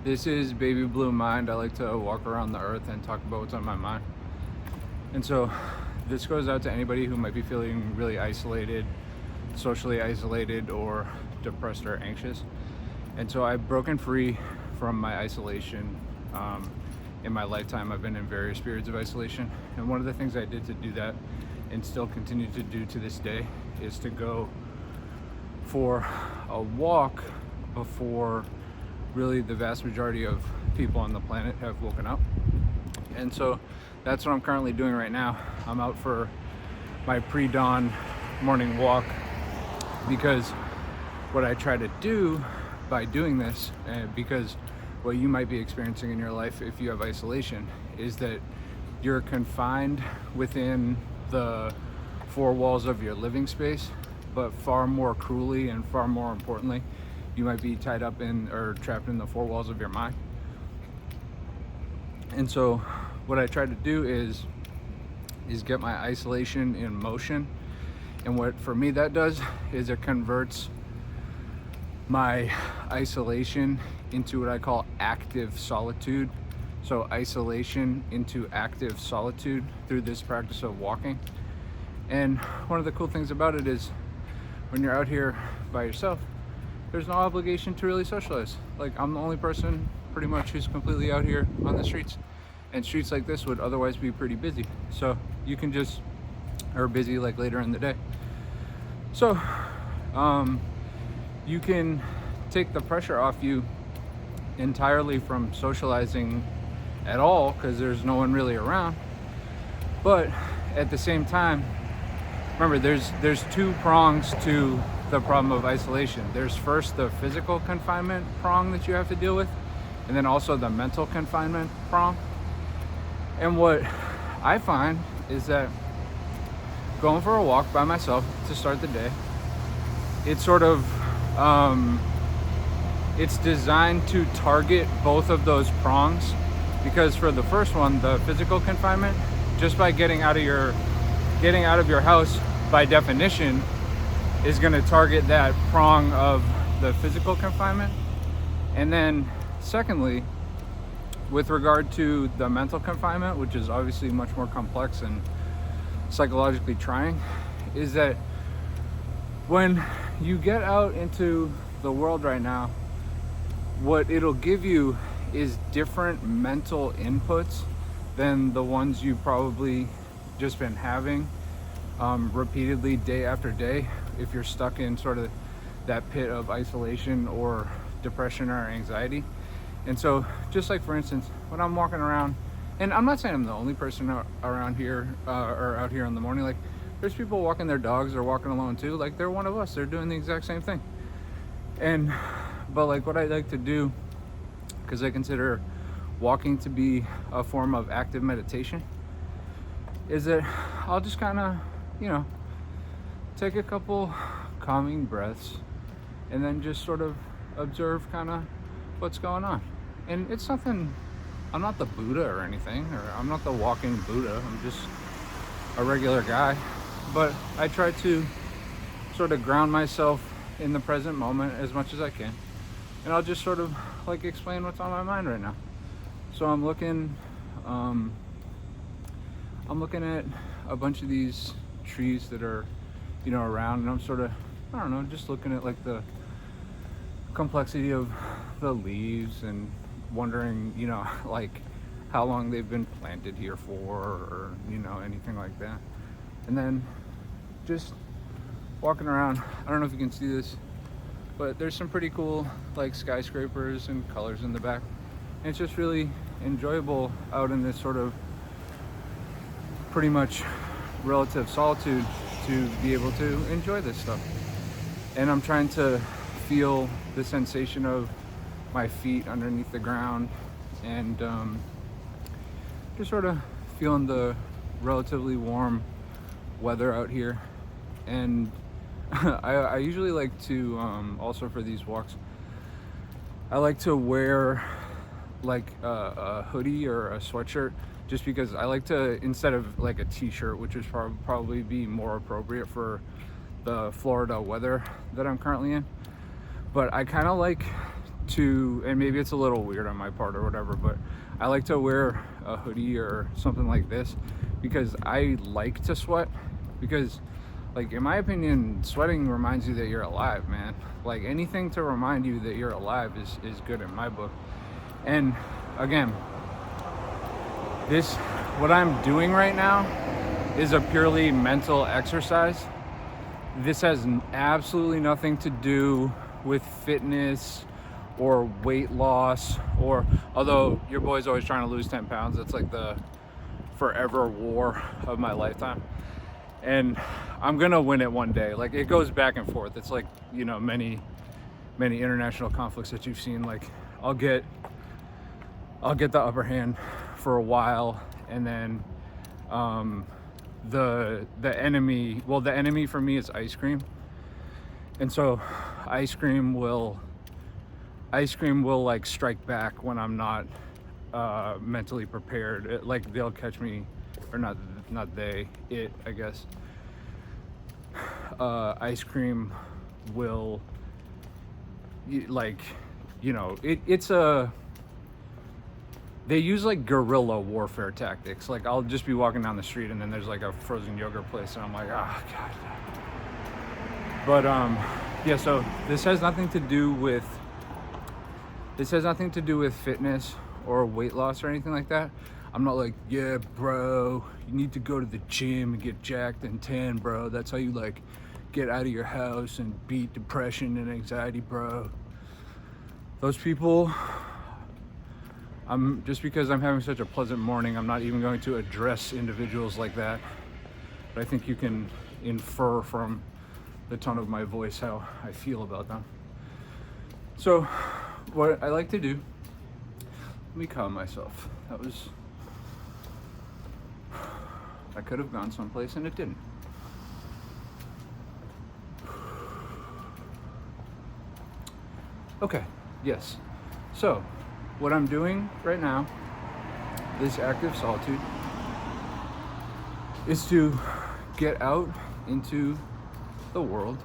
This is Baby Blue Mind. I like to walk around the earth and talk about what's on my mind. And so this goes out to anybody who might be feeling really isolated, socially isolated, or depressed or anxious. And so I've broken free from my isolation. In my lifetime, I've been in various periods of isolation. And one of the things I did to do that, and still continue to do to this day, is to go for a walk before really the vast majority of people on the planet have woken up. And so that's what I'm currently doing right now. I'm out for my pre-dawn morning walk because what I try to do by doing this, because what you might be experiencing in your life if you have isolation, is that you're confined within the four walls of your living space, but far more cruelly and far more importantly, you might be tied up in or trapped in the four walls of your mind. And so what I try to do is get my isolation in motion. And what for me that does is it converts my isolation into what I call active solitude. So isolation into active solitude through this practice of walking. And one of the cool things about it is when you're out here by yourself, there's no obligation to really socialize. Like, I'm the only person pretty much who's completely out here on the streets, and streets like this would otherwise be pretty busy. So you can just, or busy like later in the day. So you can take the pressure off you entirely from socializing at all because there's no one really around. But at the same time, remember, there's two prongs to the problem of isolation. There's first the physical confinement prong that you have to deal with, and then also the mental confinement prong. And what I find is that going for a walk by myself to start the day, it's sort of it's designed to target both of those prongs, because for the first one, the physical confinement, just by getting out of your house by definition is going to target that prong of the physical confinement. And then secondly, with regard to the mental confinement, which is obviously much more complex and psychologically trying, is that when you get out into the world right now, what it'll give you is different mental inputs than the ones you've probably just been having repeatedly day after day if you're stuck in sort of that pit of isolation or depression or anxiety. And so just like, for instance, when I'm walking around, and I'm not saying I'm the only person around here or out here in the morning, like there's people walking their dogs or walking alone too, like they're one of us, they're doing the exact same thing. And but like what I like to do, because I consider walking to be a form of active meditation, is that I'll just kind of, take a couple calming breaths and then just sort of observe kind of what's going on. And it's nothing, I'm not the Buddha or anything, or I'm not the walking Buddha, I'm just a regular guy. But I try to sort of ground myself in the present moment as much as I can. And I'll just sort of like explain what's on my mind right now. So I'm looking at a bunch of these trees that are, around, and I'm sort of, I don't know, just looking at like the complexity of the leaves and wondering, like how long they've been planted here for, or, anything like that. And then just walking around, I don't know if you can see this, but there's some pretty cool like skyscrapers and colors in the back. And it's just really enjoyable out in this sort of pretty much relative solitude to be able to enjoy this stuff. And I'm trying to feel the sensation of my feet underneath the ground, and just sort of feeling the relatively warm weather out here. And I usually like to also for these walks, I like to wear like a hoodie or a sweatshirt, just because I like to, instead of like a t-shirt, which would probably be more appropriate for the Florida weather that I'm currently in, but I kind of like to, and maybe it's a little weird on my part or whatever, but I like to wear a hoodie or something like this because I like to sweat. Because, like, in my opinion, sweating reminds you that you're alive, man. Like, anything to remind you that you're alive is good in my book. And again, what I'm doing right now is a purely mental exercise. This has absolutely nothing to do with fitness or weight loss, or although your boy's always trying to lose 10 pounds, it's like the forever war of my lifetime. And I'm gonna win it one day. Like, it goes back and forth. It's like, you know, many international conflicts that you've seen. Like, I'll get the upper hand for a while, and then the enemy for me is ice cream. And so ice cream will like strike back when I'm not mentally prepared. Like, they'll catch me, or not they, it, I guess. Ice cream will, like, you know, they use like guerrilla warfare tactics. Like, I'll just be walking down the street and then there's like a frozen yogurt place and I'm like, oh God. But yeah, so this has nothing to do with fitness or weight loss or anything like that. I'm not like, yeah, bro, you need to go to the gym and get jacked and tan, bro. That's how you, like, get out of your house and beat depression and anxiety, bro. Those people, just because I'm having such a pleasant morning, I'm not even going to address individuals like that. But I think you can infer from the tone of my voice how I feel about them. So what I like to do, let me calm myself. I could have gone someplace and it didn't. Okay, yes. So, what I'm doing right now, this active solitude, is to get out into the world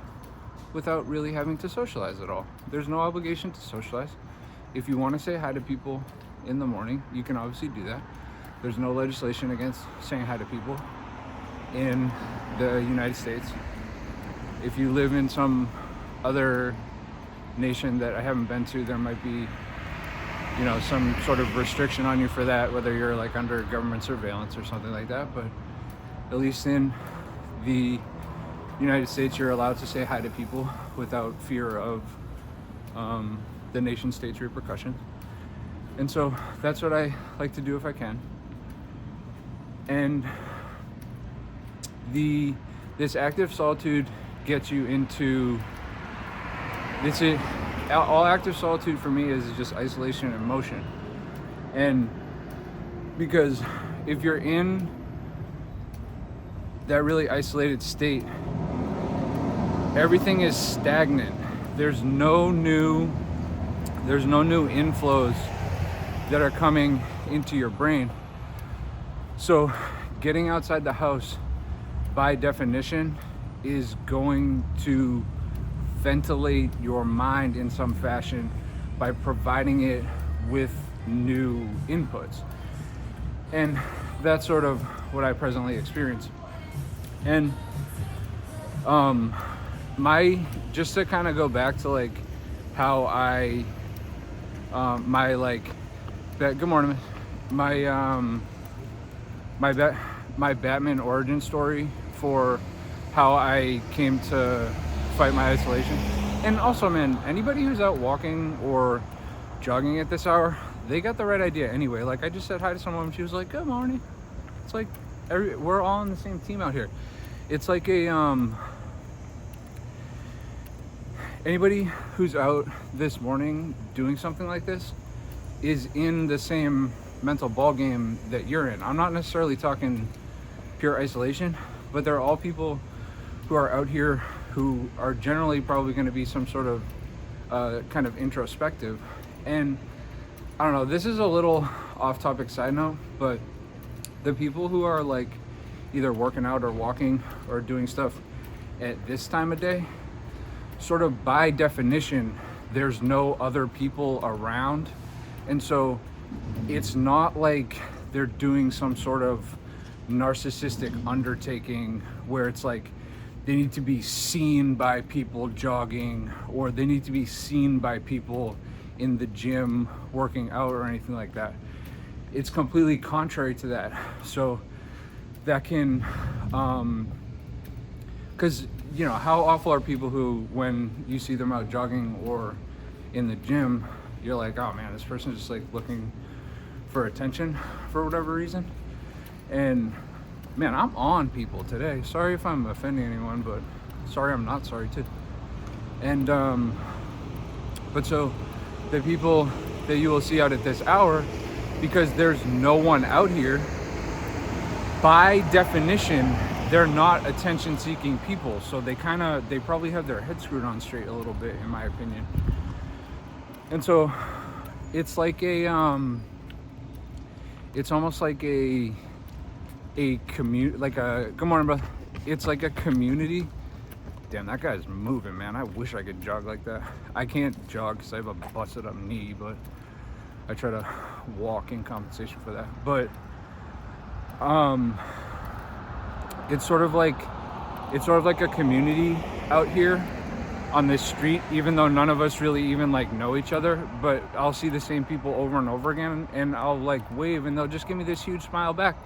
without really having to socialize at all. There's no obligation to socialize. If you want to say hi to people in the morning, you can obviously do that. There's no legislation against saying hi to people in the United States. If you live in some other nation that I haven't been to, there might be, you know, some sort of restriction on you for that, whether you're like under government surveillance or something like that. But at least in the United States, you're allowed to say hi to people without fear of the nation state's repercussions. And so that's what I like to do if I can. And this active solitude gets you into all active solitude for me is just isolation and motion. And because if you're in that really isolated state, everything is stagnant. There's no new inflows that are coming into your brain. So getting outside the house, by definition, is going to ventilate your mind in some fashion by providing it with new inputs. And that's sort of what I presently experience. And just to kind of go back to like how I good morning, my Batman origin story for how I came to fight my isolation. And also, man, anybody who's out walking or jogging at this hour, they got the right idea anyway. Like, I just said hi to someone and she was like, good morning. It's like we're all on the same team out here. It's like anybody who's out this morning doing something like this is in the same mental ball game that you're in. I'm not necessarily talking pure isolation, but they're all people who are out here who are generally probably going to be some sort of kind of introspective. And I don't know, this is a little off-topic side note, but the people who are like either working out or walking or doing stuff at this time of day, sort of by definition, there's no other people around. And so it's not like they're doing some sort of narcissistic undertaking where it's like they need to be seen by people jogging, or they need to be seen by people in the gym working out, or anything like that. It's completely contrary to that. So that can, because how awful are people who, when you see them out jogging or in the gym, you're like, oh man, this person's just like looking for attention for whatever reason. And man, I'm on people today. Sorry if I'm offending anyone, but sorry I'm not sorry too. And but so the people that you will see out at this hour, because there's no one out here, by definition they're not attention seeking people. So they probably have their head screwed on straight a little bit, in my opinion. And so it's like it's almost like a community, like a, good morning, brother. It's like a community. Damn, that guy's moving, man. I wish I could jog like that. I can't jog because I have a busted up knee, but I try to walk in compensation for that. But it's sort of like a community out here on this street, even though none of us really even like know each other. But I'll see the same people over and over again, and I'll like wave, and they'll just give me this huge smile back,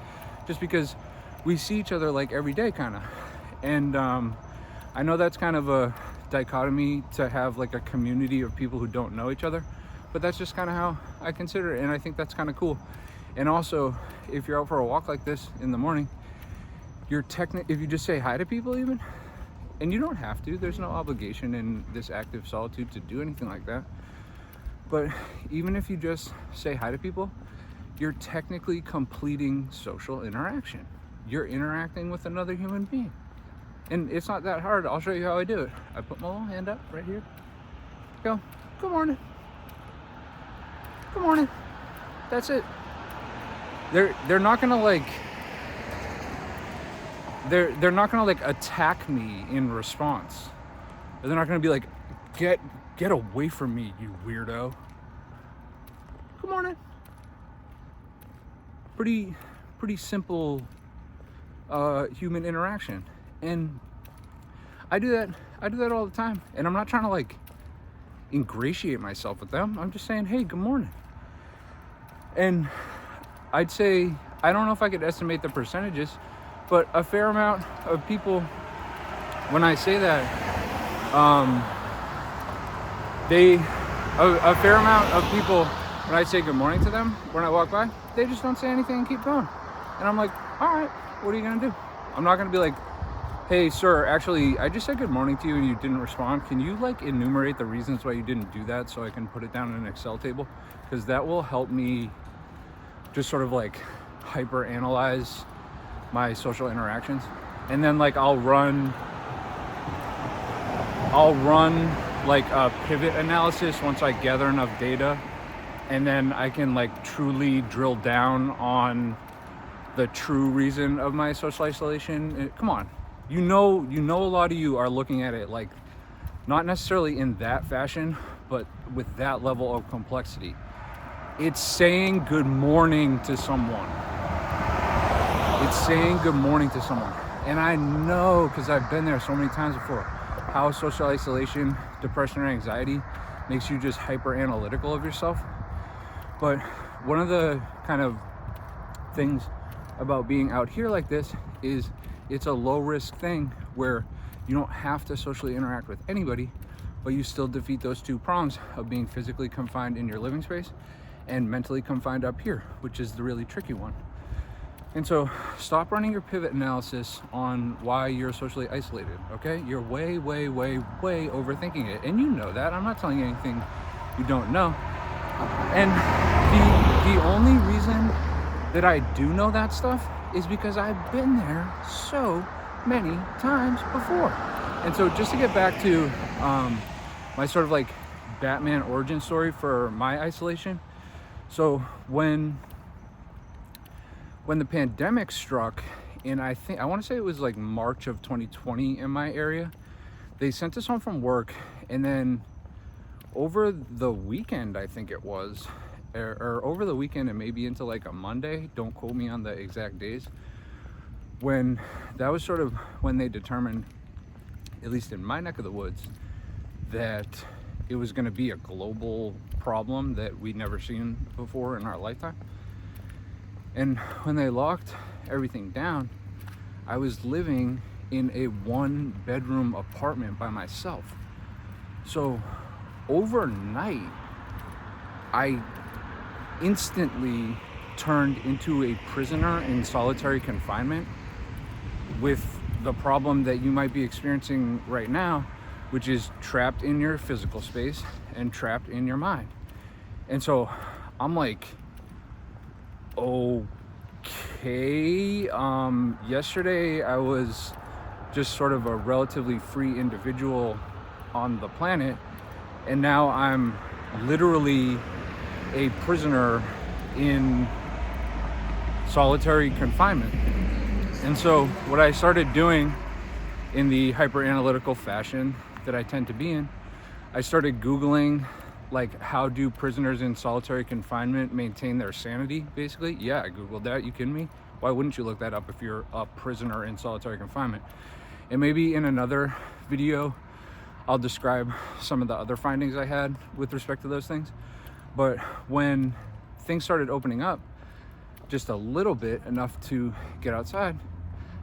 just because we see each other like every day, kind of. And I know that's kind of a dichotomy, to have like a community of people who don't know each other, but that's just kind of how I consider it, and I think that's kind of cool. And also, if you're out for a walk like this in the morning, if you just say hi to people, even, and you don't have to, there's no obligation in this active solitude to do anything like that, but even if you just say hi to people, you're technically completing social interaction. You're interacting with another human being. And it's not that hard. I'll show you how I do it. I put my little hand up right here. Go, good morning. Good morning. That's it. They're not gonna like, they're not gonna like attack me in response. They're not gonna be like, get away from me, you weirdo. Good morning. Pretty simple human interaction. And I do that all the time. And I'm not trying to like ingratiate myself with them. I'm just saying, hey, good morning. And I'd say, I don't know if I could estimate the percentages, but a fair amount of people, when I say that, a fair amount of people, when I say good morning to them, when I walk by, they just don't say anything and keep going. And I'm like, all right, what are you gonna do? I'm not gonna be like, hey sir, actually I just said good morning to you and you didn't respond. Can you like enumerate the reasons why you didn't do that so I can put it down in an Excel table? Because that will help me just sort of like hyper analyze my social interactions. And then like I'll run like a pivot analysis once I gather enough data, and then I can like truly drill down on the true reason of my social isolation. Come on, you know a lot of you are looking at it like not necessarily in that fashion, but with that level of complexity. It's saying good morning to someone. It's saying good morning to someone. And I know, because I've been there so many times before, how social isolation, depression, or anxiety makes you just hyper analytical of yourself. But one of the kind of things about being out here like this is it's a low risk thing where you don't have to socially interact with anybody, but you still defeat those two prongs of being physically confined in your living space and mentally confined up here, which is the really tricky one. And so stop running your pivot analysis on why you're socially isolated, okay? You're way overthinking it. And you know that. I'm not telling you anything you don't know. And the only reason that I do know that stuff is because I've been there so many times before. And so just to get back to my sort of like Batman origin story for my isolation. So when the pandemic struck, and I want to say it was like March of 2020 in my area, they sent us home from work, and then over the weekend, I think it was, or over the weekend and maybe into like a Monday, don't quote me on the exact days, when that was sort of when they determined, at least in my neck of the woods, that it was going to be a global problem that we'd never seen before in our lifetime. And when they locked everything down, I was living in a 1-bedroom apartment by myself. So overnight, I instantly turned into a prisoner in solitary confinement with the problem that you might be experiencing right now, which is trapped in your physical space and trapped in your mind. And so I'm like, okay, yesterday I was just sort of a relatively free individual on the planet, and now I'm literally a prisoner in solitary confinement. And so what I started doing, in the hyper analytical fashion that I tend to be in, I started Googling, like, how do prisoners in solitary confinement maintain their sanity, basically. Yeah, I Googled that. You kidding me? Why wouldn't you look that up if you're a prisoner in solitary confinement? And maybe in another video, I'll describe some of the other findings I had with respect to those things. But when things started opening up just a little bit, enough to get outside,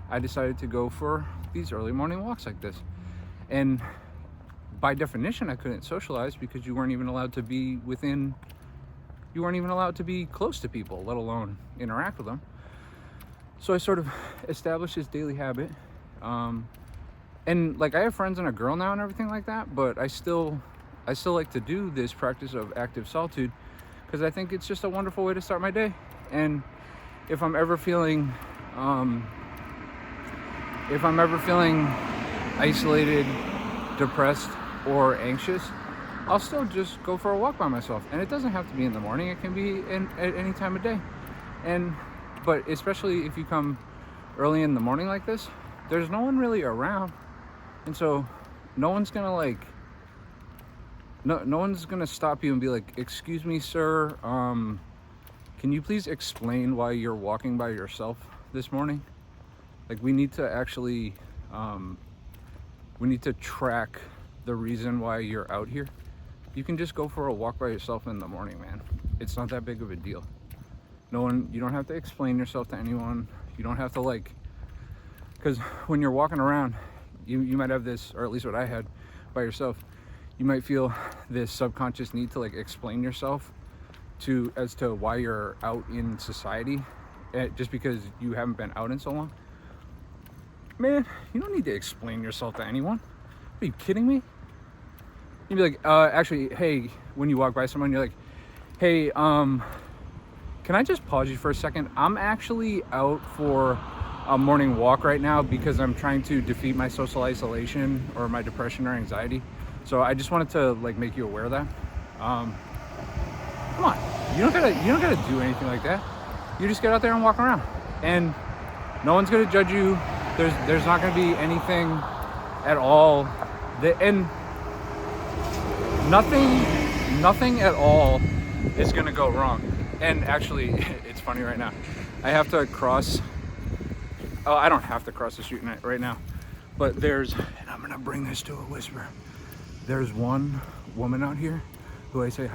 I decided to go for these early morning walks like this. And by definition, I couldn't socialize because you weren't even allowed to be close to people, let alone interact with them. So I sort of established this daily habit. And like, I have friends and a girl now and everything like that, but I still like to do this practice of active solitude because I think it's just a wonderful way to start my day. And if I'm ever feeling isolated, depressed, or anxious, I'll still just go for a walk by myself. And it doesn't have to be in the morning, it can be at any time of day. But especially if you come early in the morning like this, there's no one really around. And so no one's gonna stop you and be like, "Excuse me, sir, can you please explain why you're walking by yourself this morning?" Like, we need to actually, we need to track the reason why you're out here. You can just go for a walk by yourself in the morning, man. It's not that big of a deal. You don't have to explain yourself to anyone. You don't have to, because when you're walking around, you might have this, or at least what I had, by yourself, you might feel this subconscious need to explain yourself as to why you're out in society, just because you haven't been out in so long. Man, you don't need to explain yourself to anyone. Are you kidding me? You'd be like, actually, hey, when you walk by someone, you're like, "Hey, can I just pause you for a second? I'm actually out for a morning walk right now because I'm trying to defeat my social isolation or my depression or anxiety. So I just wanted to make you aware of that." Come on, you don't gotta do anything like that. You just get out there and walk around, and no one's gonna judge you. There's not gonna be anything at all and nothing at all is gonna go wrong. And actually, it's funny right now. I have to cross. Oh, I don't have to cross the street right now, but and I'm gonna bring this to a whisper. There's one woman out here who I used to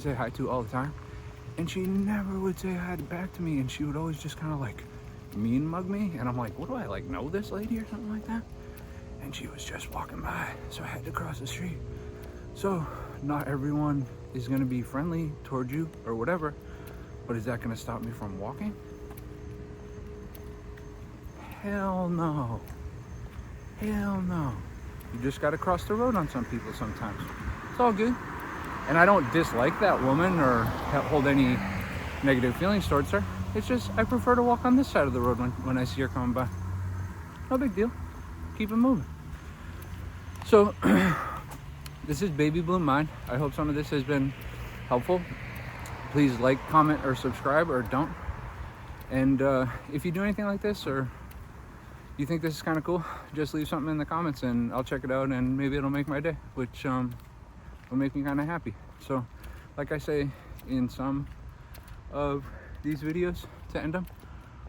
say hi to all the time, and she never would say hi back to me, and she would always just kind of mean mug me, and I'm like, what do I know this lady or something like that? And she was just walking by, so I had to cross the street. So not everyone is gonna be friendly towards you or whatever, but is that gonna stop me from walking? Hell no. Hell no. You just gotta cross the road on some people sometimes. It's all good. And I don't dislike that woman or hold any negative feelings towards her. It's just, I prefer to walk on this side of the road when I see her coming by. No big deal. Keep it moving. So, this is Baby Bloom Mind. I hope some of this has been helpful. Please like, comment, or subscribe, or don't. And if you do anything like this, or you think this is kind of cool, just leave something in the comments and I'll check it out, and maybe it'll make my day, which would make me kind of happy. So like I say in some of these videos to end them,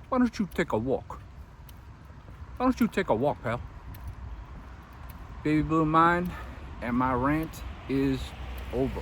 why don't you take a walk? Why don't you take a walk, pal? Baby Blue Mind, and my rant is over.